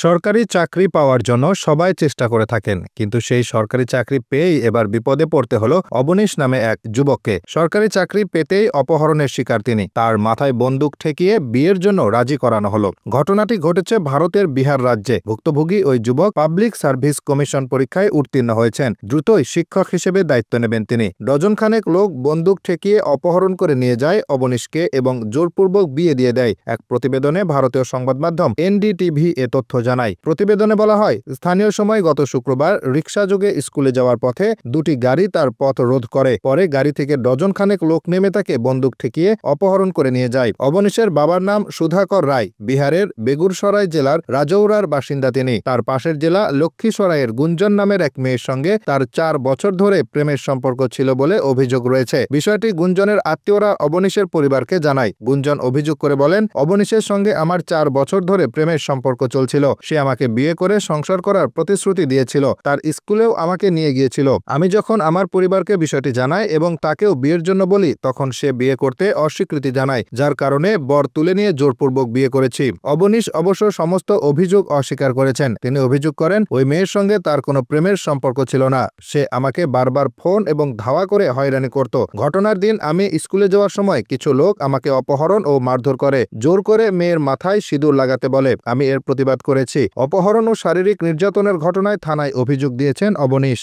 সরকারি চাকরি পাওয়ার জন্য সবাই চেষ্টা করে থাকেন, কিন্তু সেই সরকারি চাকরি পেয়েই এবার বিপদে পড়তে হলো অবনীশ নামে এক যুবককে। সরকারি চাকরি পেতেই অপহরণের শিকার তিনি। তার মাথায় বন্দুক ঠেকিয়ে বিয়ের জন্য রাজি করানো হলো। ঘটনাটি ঘটেছে ভারতের বিহার রাজ্যে। ভুক্তভোগী ওই যুবক পাবলিক সার্ভিস কমিশন পরীক্ষায় উত্তীর্ণ হয়েছেন। দ্রুতই শিক্ষক হিসেবে দায়িত্ব নেবেন তিনি। ডজনখানেক লোক বন্দুক ঠেকিয়ে অপহরণ করে নিয়ে যায় অবনীশকে এবং জোরপূর্বক বিয়ে দিয়ে দেয়। এক প্রতিবেদনে ভারতীয় সংবাদ মাধ্যম এনডিটিভি এ তথ্য জানায়। প্রতিবেদনে বলা হয়, স্থানীয় সময় গত শুক্রবার রিকশাযোগে স্কুলে যাওয়ার পথে দুটি গাড়ি তার পথ রোধ করে। পরে গাড়ি থেকে ডজনখানেক লোক নেমে তাকে বন্দুক ঠেকিয়ে অপহরণ করে নিয়ে যায়। অবনীশের বাবার নাম সুধাকর রায়। বিহারের বেগুসরাই জেলার রাজৌরার বাসিন্দা তিনি। তার পাশের জেলা লক্ষ্মীসরাইয়ের গুঞ্জন নামের এক মেয়ের সঙ্গে তার 4 বছর ধরে প্রেমের সম্পর্ক ছিল বলে অভিযোগ রয়েছে। বিষয়টি গুঞ্জনের আত্মীয়রা অবনীশের পরিবারকে জানায়। গুঞ্জন অভিযোগ করে বলেন, অবনীশের সঙ্গে আমার 4 বছর ধরে প্রেমের সম্পর্ক চলছিল। সে আমাকে বিয়ে করে সংসার করার প্রতিশ্রুতি দিয়েছিল। তার স্কুলেও আমাকে নিয়ে গিয়েছিল। আমি যখন আমার পরিবারকে বিষয়টি জানাই এবং তাকেও বিয়ের জন্য বলি, তখন সে বিয়ে করতে অস্বীকৃতি জানায়, যার কারণে বর তুলে নিয়ে জোরপূর্বক বিয়ে করেছি। অবনীশ অবশ্য সমস্ত অভিযোগ অস্বীকার করেছেন। তিনি অভিযোগ করেন, ওই মেয়ের সঙ্গে তার কোনো প্রেমের সম্পর্ক ছিল না। সে আমাকে বারবার ফোন এবং ধাওয়া করে হয়রানি করত। ঘটনার দিন আমি স্কুলে যাওয়ার সময় কিছু লোক আমাকে অপহরণ ও মারধর করে, জোর করে মেয়ের মাথায় সিঁদুর লাগাতে বলে। আমি এর প্রতিবাদ করেছি। অপহরণ ও শারীরিক নির্যাতনের ঘটনায় থানায় অভিযোগ দিয়েছেন অবনীশ।